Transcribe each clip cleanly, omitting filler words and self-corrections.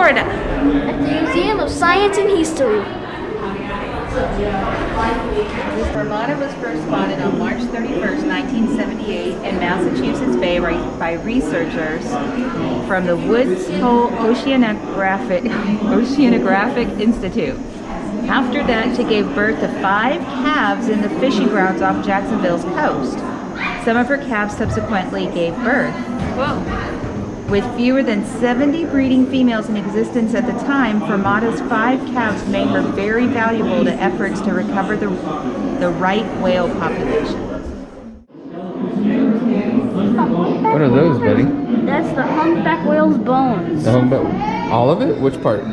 Florida. At the Museum of Science and History. This Armada was first spotted on March 31st, 1978 in Massachusetts Bay by researchers from the Woods Hole Oceanographic Institute. After that, she gave birth to 5 calves in the fishing grounds off Jacksonville's coast. Some of her calves subsequently gave birth. Whoa. With fewer than 70 breeding females in existence at the time, Armada's 5 calves made her very valuable to efforts to recover the right whale population. What are those, buddy? That's the humpback whale's bones. The humpback, all of it? Which part?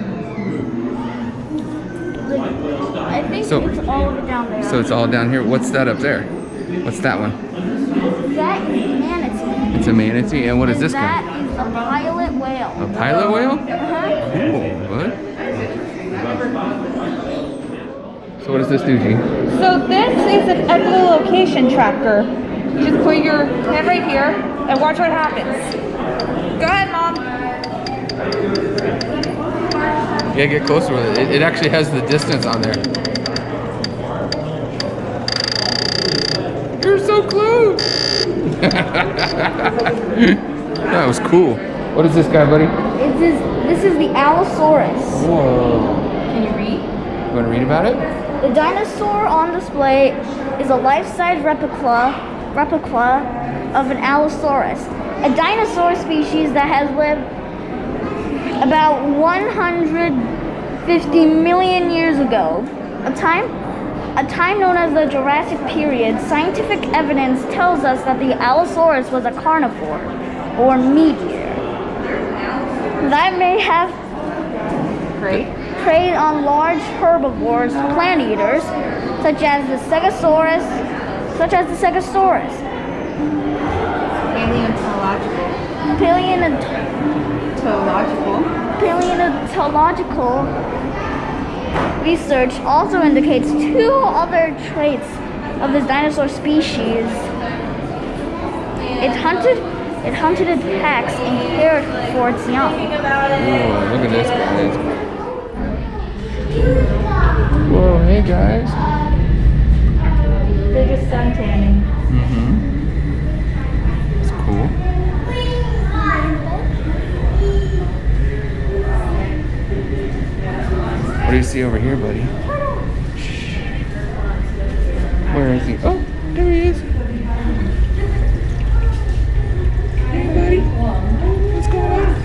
I think So- it's all over down there. So it's all down here. What's that up there? What's that one? That is a manatee. It's a manatee. And what is this That guy? is a pilot whale. A pilot whale? Uh-huh. Cool. What? So what does this do, G? So this is an echolocation tracker. You just put your head right here and watch what happens. Go ahead, Mom. Yeah, get closer with it. It actually has the distance on there. You're so close! That was cool. What is this guy, buddy? This is the Allosaurus. Whoa. Can you read? You want to read about it? The dinosaur on display is a life-size replica of an Allosaurus, a dinosaur species that has lived about 150 million years ago, a time known as the Jurassic period. Scientific evidence tells us that the Allosaurus was a carnivore or meat eater that may have preyed on large herbivores, plant eaters, such as the Stegosaurus. Paleontological research also indicates 2 other traits of this dinosaur species. It hunted its packs and cared for its young. Whoa, look at this guy. Whoa, hey guys. They're just sun tanning. Mm-hmm. It's cool. What do you see over here, buddy? Where is he? Oh, there he is. Hey, buddy. What's going on?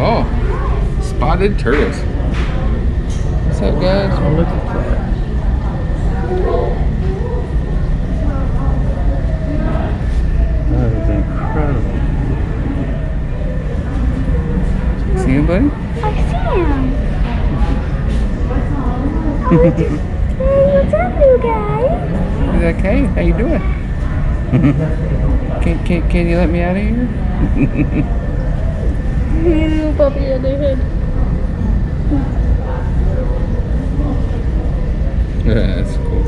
Oh, spotted turtles. What's up, guys? I'm looking for it. That is incredible. See him, buddy? I see him. What's up, you guys? Is that okay? How you doing? Can you let me out of here? Little puppy on their head. Yeah, that's cool.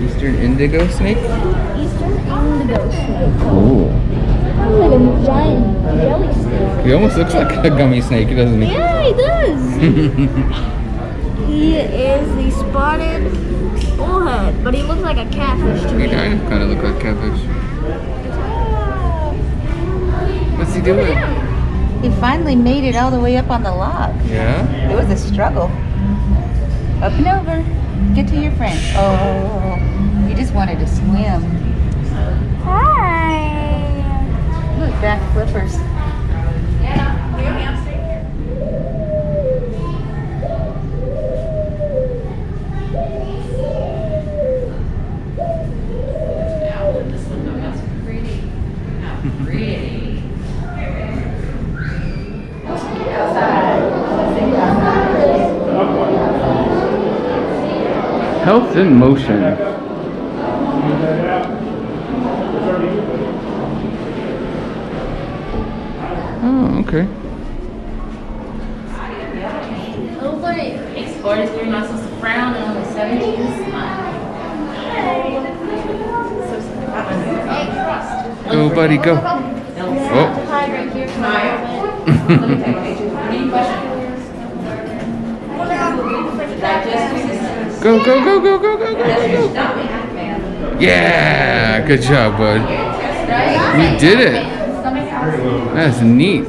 Eastern indigo snake? Eastern indigo snake. Ooh. Sounds like a giant jelly snake. He almost looks like a gummy snake, doesn't he? Yeah, he does. He is the spotted bullhead, but he looks like a catfish to He me. kind of look like catfish. What's he doing? He finally made it all the way up on the log. Yeah? It was a struggle. Up and over. Get to your friend. Oh, you just wanted to swim. Hi. Look, back flippers. Health in motion. Oh, okay. Exporters 3 muscles to frown and only 17 to smile. Go, buddy, go. Oh. Go, go, go, go, go, go, go, go. Yeah, good job, bud. You did it. That's neat.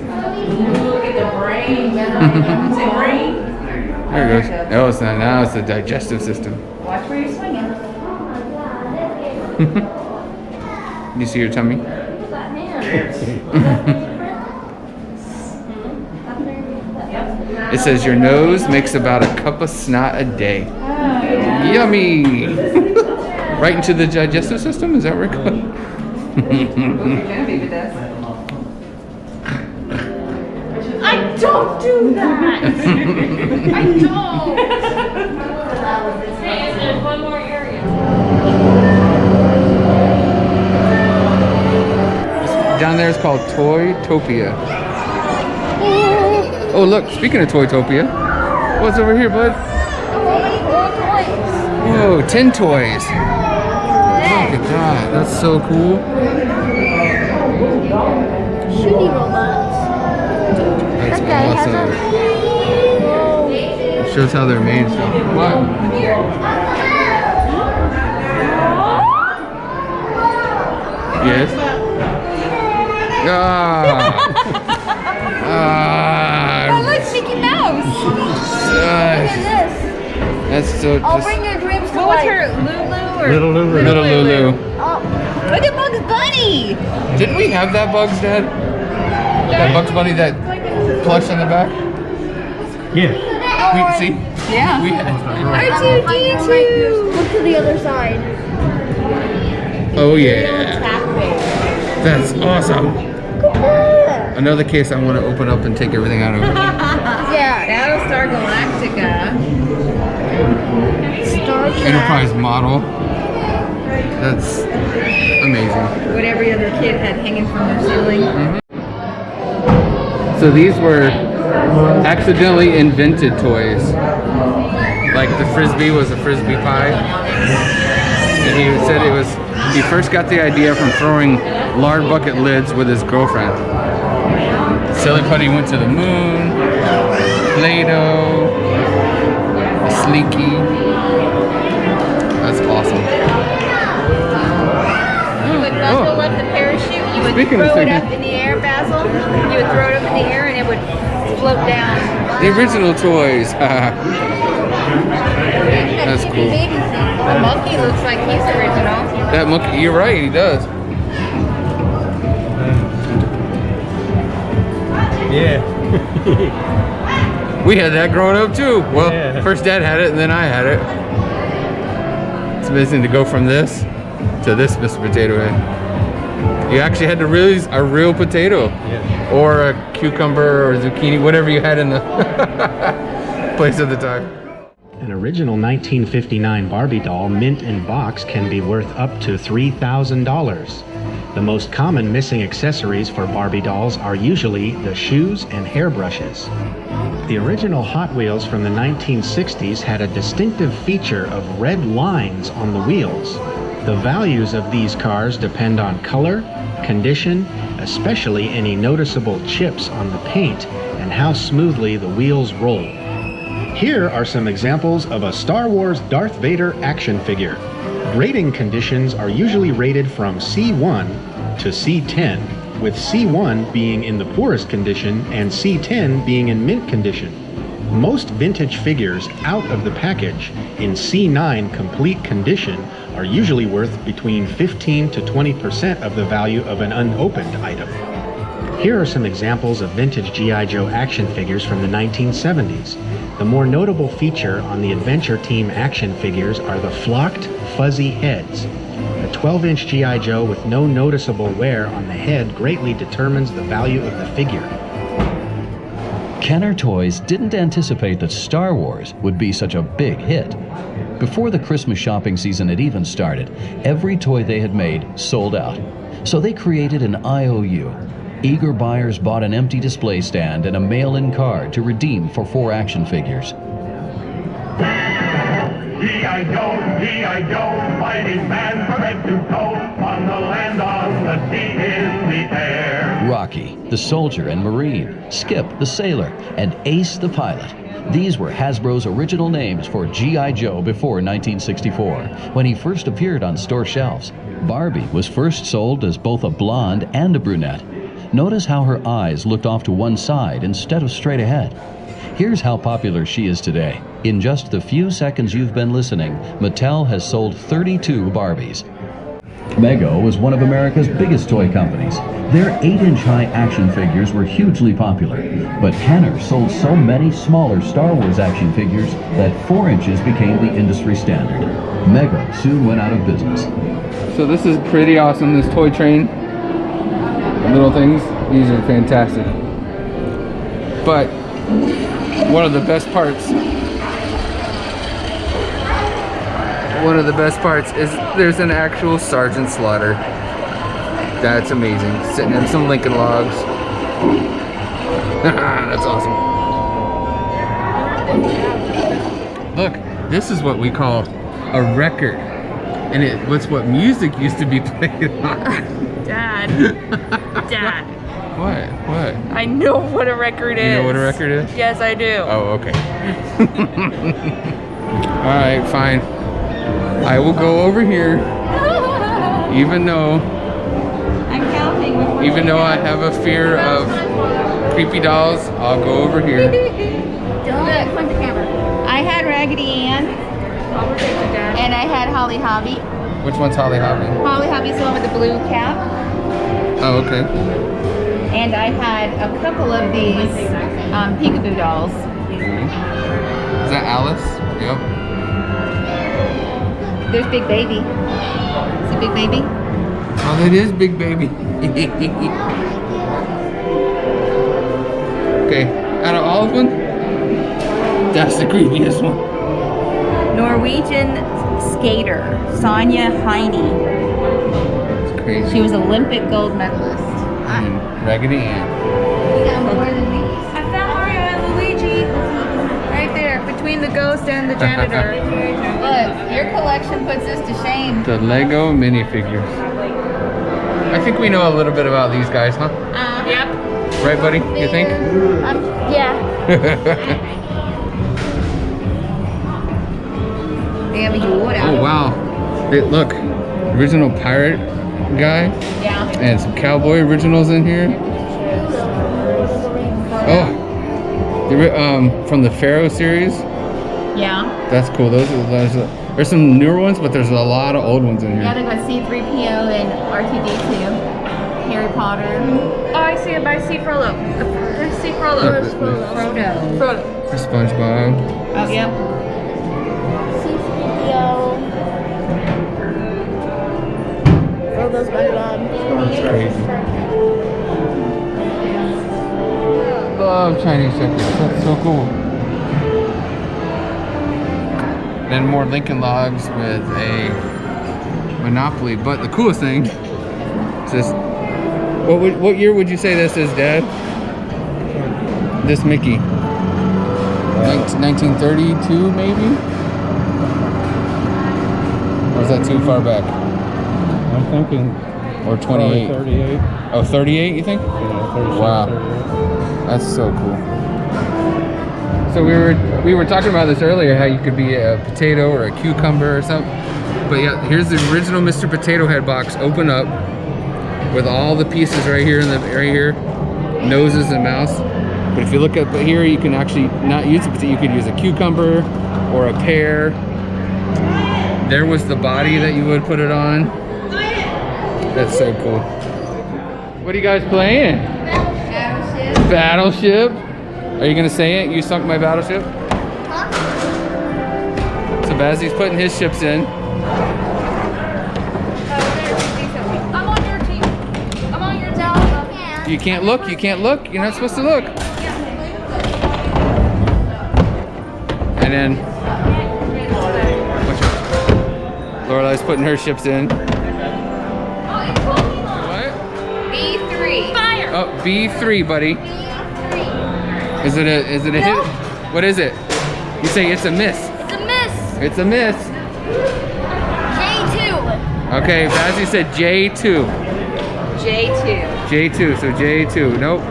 There it goes. No, it's not. Now it's the digestive system. Watch where you're swinging. You see your tummy? It says your nose makes about a cup of snot a day. Yummy! Right into the digestive system? Is that where it goes? Genevieve does. I don't do that! I don't! Hey, there's one more area. Down there is called Toytopia. Oh, look, speaking of Toytopia, what's over here, bud? Whoa, 10 toys. Look at that. That's so cool. Shooting robots. That's That guy has awesome. It shows how they're made. So. What? Yes? Oh, look, Mickey Mouse! Look at this. That's so. I'll bring your dreams to What was life. her, Lulu? Or Little Lulu. Little Lulu. Oh, Look at Bugs Bunny! Didn't we have that Bugs, Dad? That Bugs Bunny, that plush on the back? Yeah. We see. Yeah. We had. R2D2! look to the other side. Oh yeah. That's awesome. Another case I want to open up and take everything out of it. Yeah. Battlestar Galactica. Star Trek. Enterprise model. That's amazing. What every other kid had hanging from their ceiling. So these were accidentally invented toys. Like the Frisbee was a Frisbee pie. And he said it was, he first got the idea from throwing lard bucket lids with his girlfriend. Silly Putty went to the moon. Play-Doh. Sleeky. That's awesome. You would buckle up the parachute, you would Speaking of throw it thinking- up in the air, Basil. You would throw it up in the air and it would float down. The original toys. That's cool. The monkey looks like he's original. That monkey, you're right, he does. Yeah. We had that growing up too. Well, Yeah. first Dad had it and then I had it. It's amazing to go from this to this, Mr. Potato Head. You actually had to release a real potato. Yeah. Or a cucumber or zucchini, whatever you had in the place at the time. An original 1959 Barbie doll mint in box can be worth up to $3,000. The most common missing accessories for Barbie dolls are usually the shoes and hairbrushes. The original Hot Wheels from the 1960s had a distinctive feature of red lines on the wheels. The values of these cars depend on color, condition, especially any noticeable chips on the paint, and how smoothly the wheels roll. Here are some examples of a Star Wars Darth Vader action figure. Grading conditions are usually rated from C1 to C10, with C1 being in the poorest condition and C10 being in mint condition. Most vintage figures out of the package in C9 complete condition are usually worth between 15 to 20% of the value of an unopened item. Here are some examples of vintage G.I. Joe action figures from the 1970s. The more notable feature on the Adventure Team action figures are the flocked, fuzzy heads. A 12-inch G.I. Joe with no noticeable wear on the head greatly determines the value of the figure. Kenner Toys didn't anticipate that Star Wars would be such a big hit. Before the Christmas shopping season had even started, every toy they had made sold out. So they created an IOU. Eager buyers bought an empty display stand and a mail-in card to redeem for 4 action figures. G.I. Joe, fighting man from head to toe, on the land, on the sea, his Rocky, the soldier and Marine, Skip, the sailor, and Ace, the pilot. These were Hasbro's original names for G.I. Joe before 1964, when he first appeared on store shelves. Barbie was first sold as both a blonde and a brunette. Notice how her eyes looked off to one side instead of straight ahead. Here's how popular she is today. In just the few seconds you've been listening, Mattel has sold 32 Barbies. Mego was one of America's biggest toy companies. Their 8-inch high action figures were hugely popular, but Kenner sold so many smaller Star Wars action figures that 4 inches became the industry standard. Mego soon went out of business. So this is pretty awesome, this toy train. Little things, these are fantastic. But one of the best parts is there's an actual Sergeant Slaughter. That's amazing. Sitting in some Lincoln logs. That's awesome. Look, this is what we call a record. And it's what music used to be played on. Dad. Dad. What? I know what a record is. You know what a record is? Yes, I do. Oh, okay. Alright, fine. I will go over here, even though I have a fear of creepy dolls. I'll go over here. Don't point the camera. I had Raggedy Ann. And I had Holly Hobby. Which one's Holly Hobby? Holly Hobby's the one with the blue cap. Oh, okay. And I had a couple of these peekaboo dolls. Is that Alice? Yep. There's Big Baby. See Big Baby? Oh, that is Big Baby. Okay, out of all of them, that's the creepiest one. Norwegian skater, Sonja Heine. It's crazy. She was Olympic gold medalist. Raggedy Ann. We got more than these. I found Mario and Luigi right there between the ghost and the janitor. Look, your collection puts us to shame. The Lego minifigures. I think we know a little bit about these guys, huh? Yep. Right, buddy? You think? Yeah. They have a Yoda. Oh, wow. Look, original pirate guy. Yeah. And some cowboy originals in here. Oh, from the Pharaoh series. Yeah. That's cool. There's some newer ones, but there's a lot of old ones in Yeah, here. they got C-3PO and R2-D2. Harry Potter. Oh, I see it. I see Frollo. I see Frollo. Frodo. SpongeBob. Oh, yep. Frodo's SpongeBob. That's crazy. Love Chinese checkers. That's so cool. Then more Lincoln logs with a Monopoly. But the coolest thing is this. What year would you say this is, Dad? This Mickey. 1932, maybe? Or is that too far back? I'm thinking Or 28? 38. Oh, 38, you think? Yeah, 36, Wow. 38. That's so cool. So we were talking about this earlier, how you could be a potato or a cucumber or something. But yeah, here's the original Mr. Potato Head box, open up with all the pieces right here noses and mouths. But if you look up here, you can actually not use a potato. You could use a cucumber or a pear. There was the body that you would put it on. That's so cool. What are you guys playing? Battleship. Are you gonna say it? You sunk my battleship? Huh? So Bazzy's putting his ships in. I'm on your team. I'm on your team. You can't look. You can't look. You're not supposed to look. And then Lorelai's putting her ships in. What? B3. Fire. Oh, B3, buddy. Is it a hit? What is it? You say it's a miss. It's a miss. It's a miss. J2. Okay, Bazzy said J2. J2. J2, so J2. Nope.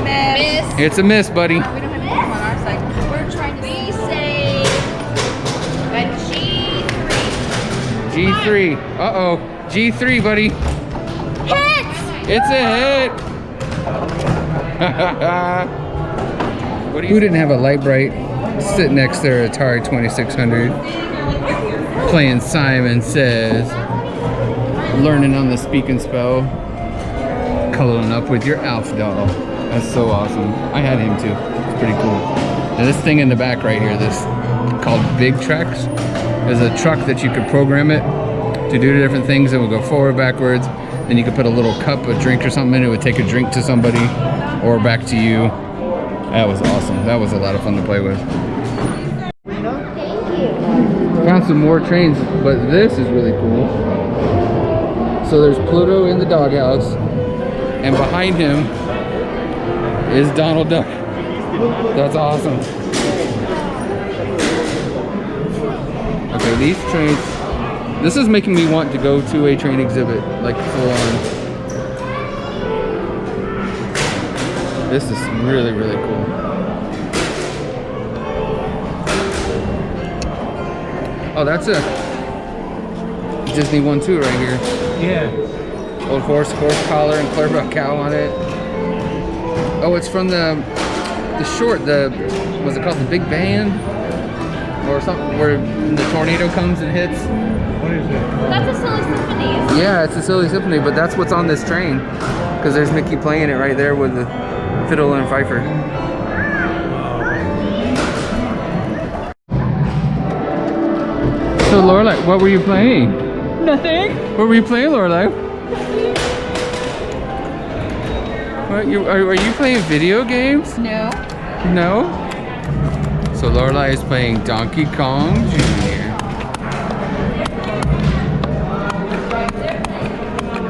Miss. It's a miss, buddy. We don't have anything on our side. We're trying to say a G3. G3. Uh-oh. G3, buddy. Hit! It's a hit. Who didn't have a light bright sitting next to their Atari 2600 playing Simon Says, learning on the speak and spell, cuddling up with your Alf doll. That's so awesome. I had him too. It's pretty cool. And this thing in the back right here, this called Big Tracks, is a truck that you could program it to do different things. It would go forward, backwards. Then you could put a little cup of drink or something in it. It would take a drink to somebody or back to you. That was awesome. That was a lot of fun to play with. Found some more trains, but this is really cool. So there's Pluto in the doghouse, and behind him is Donald Duck. That's awesome. Okay, these trains, this is making me want to go to a train exhibit, like full on. This is really, really cool. Oh, that's a Disney one too right here. Yeah. Old horse collar and Clarabelle cow on it. Oh, it's from the short, what's it called, the Big Band? Or something where the tornado comes and hits. What is it? That's a Silly Symphony. Yeah, it's a Silly Symphony, but that's what's on this train. Because there's Mickey playing it right there with the fiddle and fifer. So Lorelai, what were you playing? Nothing. What were you playing, Lorelai? What, are you playing video games? No. No? So Lorelai is playing Donkey Kong Jr.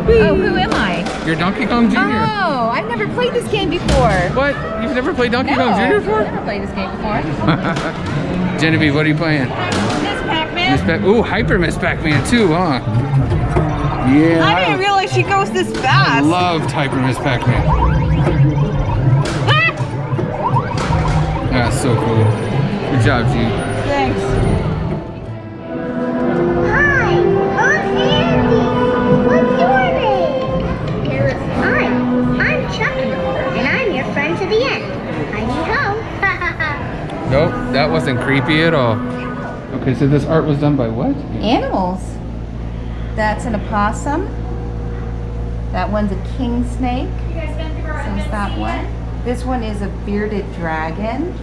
Oh, who am I? You're Donkey Kong Jr. Oh, I've never played this game before. What? You've never played Donkey Kong Jr. I've before? never played this game before. Genevieve, what are you playing? Miss Pac-Man. Ooh, Hyper Miss Pac-Man too, huh? Yeah. I didn't realize she goes this I fast. loved Hyper Miss Pac-Man. That's so cool. Good job, G. Thanks. Hi, I'm Andy. What's your name? I'm Chucky, and I'm your friend to the end. I need home. Nope, that wasn't creepy at all. Okay, so this art was done by what? Animals. That's an opossum. That one's a king snake. So is that one. This one is a bearded dragon.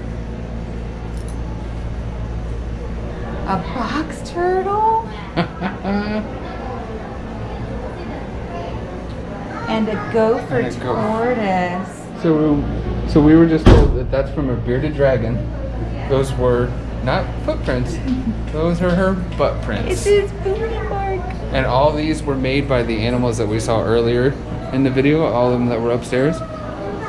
A box turtle. And a gopher And a gopher. tortoise. So we were just told that that's from a bearded dragon. Those were not footprints. Those are her butt It's prints. his booty mark. And all these were made by the animals that we saw earlier in the video. All of them that were upstairs.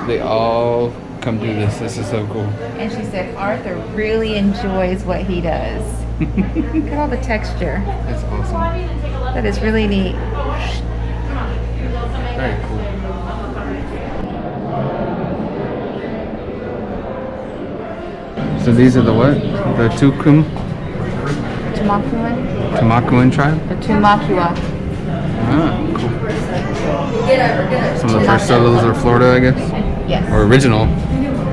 They all come through this. This is so cool. And she said Arthur really enjoys what he does. Look at all the texture. It's awesome. That is really neat. Very cool. So these are the what? The Tamakuan tribe? The Tumakua. Ah, cool. Some of the first settlers of Florida, I guess? Yes. Or original,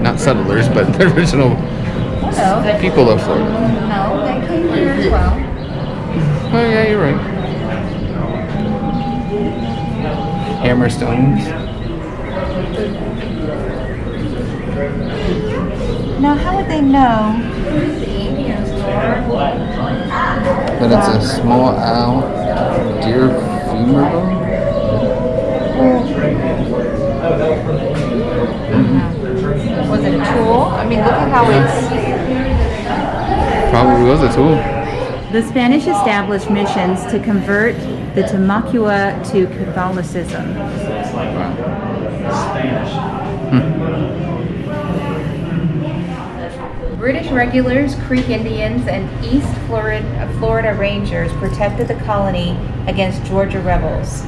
not settlers, but the original No. people of Florida. No, they came here as well. Oh yeah, you're right. Hammerstones. Now, how would they know? But it's a small owl, deer femur bone. Was it a tool? I mean, look at how it's... Probably was a tool. The Spanish established missions to convert the Tumakua to Catholicism. British regulars, Creek Indians, and East Florida Rangers protected the colony against Georgia rebels.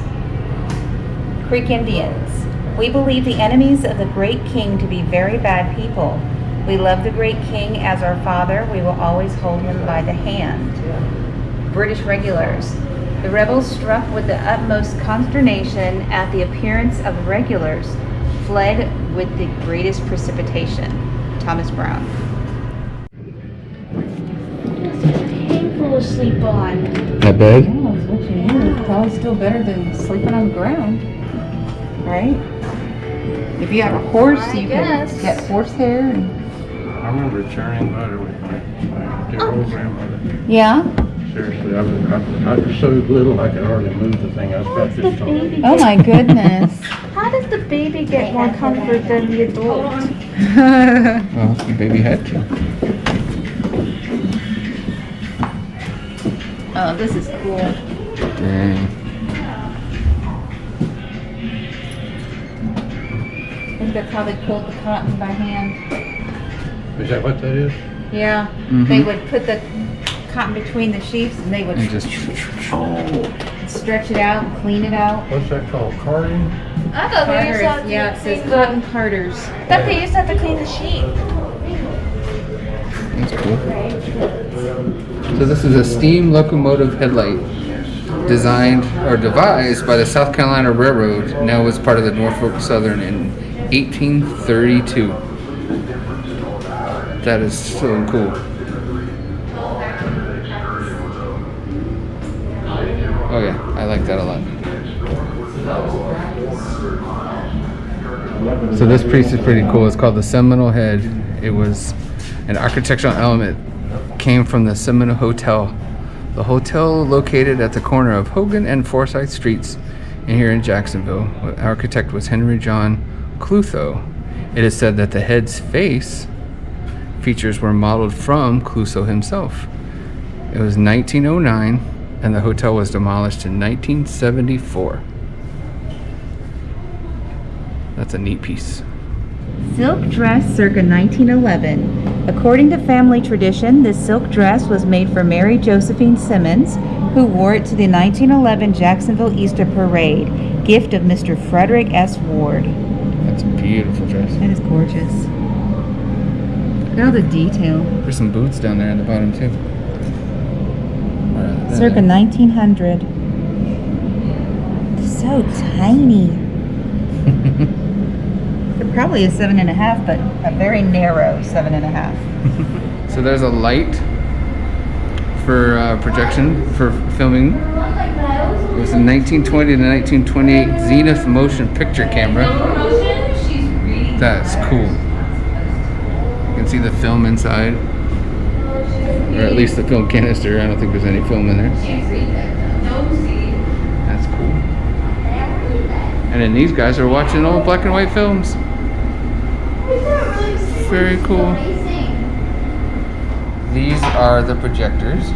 Creek Indians. We believe the enemies of the great king to be very bad people. We love the great king as our father. We will always hold him by the hand. British regulars. The rebels, struck with the utmost consternation at the appearance of the regulars, fled with the greatest precipitation. Thomas Brown. Full of sleep on. That bad? Oh, it's what you need. It's probably still better than sleeping on the ground, right? If you have a horse, you can get horsehair. And... I remember churning butter with my dear old grandmother. Yeah. Seriously, I was so little I could hardly move the thing. I was about this tall. Oh my goodness. How does the baby get more comfort than the adult? Well, the baby had to. Oh, this is cool. Dang. I think that's how they pulled the cotton by hand. Is that what that is? Yeah. They would put the cotton between the sheaves and they would And just stretch it out and clean it out. What's that called? Carding? I thought they used Carters. to Yeah, it says cotton carters. that they used to have to clean the sheep. That's cool. So this is a steam locomotive headlight designed or devised by the South Carolina Railroad. Now was part of the Norfolk Southern in 1832. That is so cool. Oh yeah, I like that a lot. So this piece is pretty cool. It's called the Seminal Head. It was an architectural element, came from the Seminole Hotel. The hotel located at the corner of Hogan and Forsyth Streets in here in Jacksonville. The architect was Henry John Clutho. It is said that the head's face features were modeled from Clutho himself. It was 1909 and the hotel was demolished in 1974. That's a neat piece. Silk dress circa 1911. According to family tradition, this silk dress was made for Mary Josephine Simmons, who wore it to the 1911 Jacksonville Easter Parade, gift of Mr. Frederick S. Ward. That's a beautiful dress. That is gorgeous. Look at all the detail. There's some boots down there at the bottom too. Circa 1900. So tiny. They're probably a 7.5, but a very narrow 7.5. So there's a light for projection for filming. It was a 1920 to 1928 Zenith motion picture camera. That's cool. You can see the film inside, or at least the film canister. I don't think there's any film in there. That's cool. And then these guys are watching old black and white films. Very cool. These are the projectors.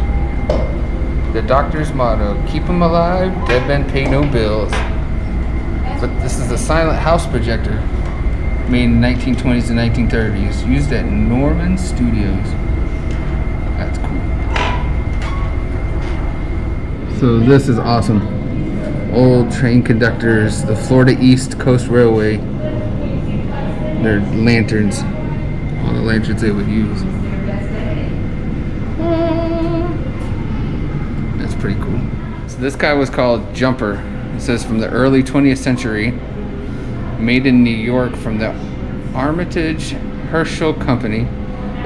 The doctor's motto, keep them alive, dead men pay no bills. But this is a silent house projector made in 1920s and 1930s, used at Norman Studios. That's cool. So this is awesome. Old train conductors, the Florida East Coast Railway. They're lanterns. All the lanterns they would use. That's pretty cool. So this guy was called Jumper. It says from the early 20th century, made in New York from the Armitage Herschel Company,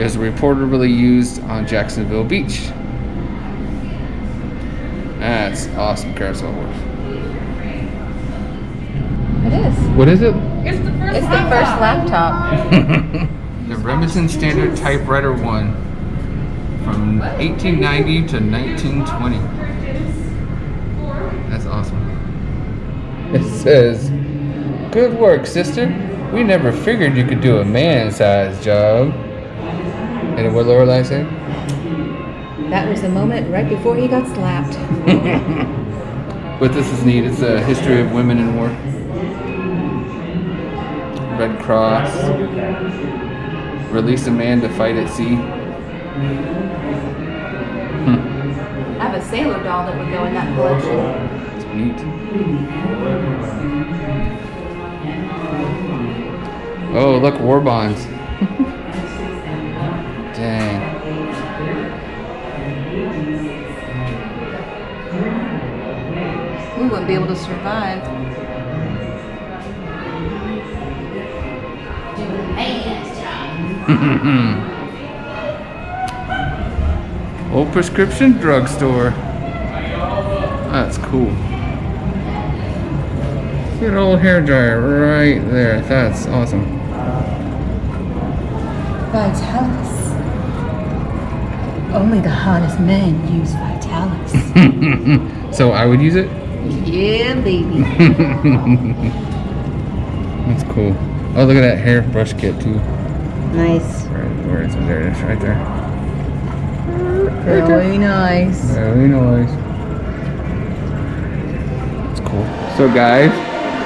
is reportedly used on Jacksonville Beach. That's awesome carousel horse. It is. What is it? It's the first laptop. The Remington Standard Typewriter 1 from 1890 to 1920. That's awesome. It says, "Good work, sister. We never figured you could do a man-sized job." And what Lorelai said? That was the moment right before he got slapped. But this is neat. It's a history of women in war. Red Cross. Release a man to fight at sea. I have a sailor doll that would go in that collection. It's neat. Oh, look, war bonds. Dang. We wouldn't be able to survive. Old prescription drugstore. That's cool. Good old hair dryer right there. That's awesome. Vitalis. Only the hottest men use Vitalis. So I would use it? Yeah, baby. That's cool. Oh, look at that hairbrush kit too. Nice. Where is it? There it is, right there. Very nice. Very nice. That's cool. So guys,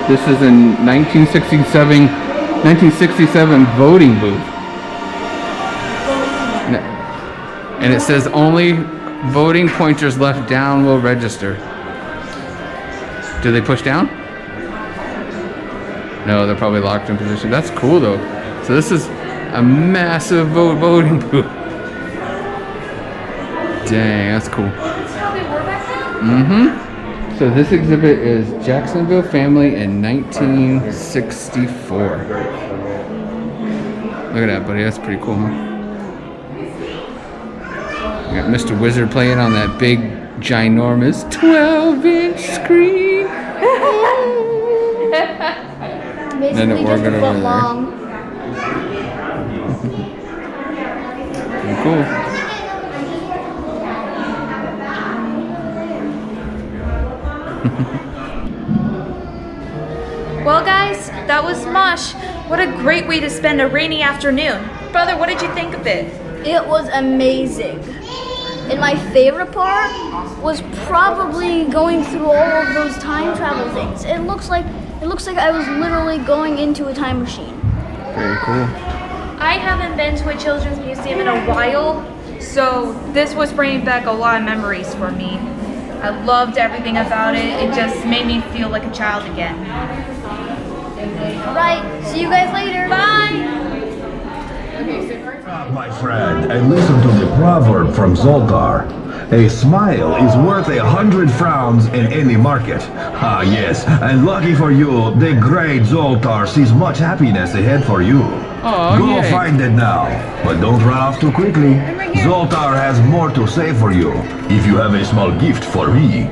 this is a 1967 voting booth. And it says only voting pointers left down will register. Do they push down? No, they're probably locked in position. That's cool though. So this is a massive voting booth. Dang, that's cool. Mm-hmm. So this exhibit is Jacksonville Family in 1964. Look at that, buddy. That's pretty cool, huh? We got Mr. Wizard playing on that big, ginormous 12-inch screen. Then the organ over there. Pretty cool. Well, guys, that was M.O.S.H. What a great way to spend a rainy afternoon. Brother, what did you think of it? It was amazing. And my favorite part was probably going through all of those time travel things. It looks like I was literally going into a time machine. Very cool. I haven't been to a children's museum in a while, so this was bringing back a lot of memories for me. I loved everything about it. It just made me feel like a child again. Alright, see you guys later. Bye! My friend, and listen to the proverb from Zoltar. A smile is worth 100 frowns in any market. Ah, yes, and lucky for you, the great Zoltar sees much happiness ahead for you. Oh, Go yay. find it now, but don't run off too quickly. Zoltar has more to say for you, if you have a small gift for me.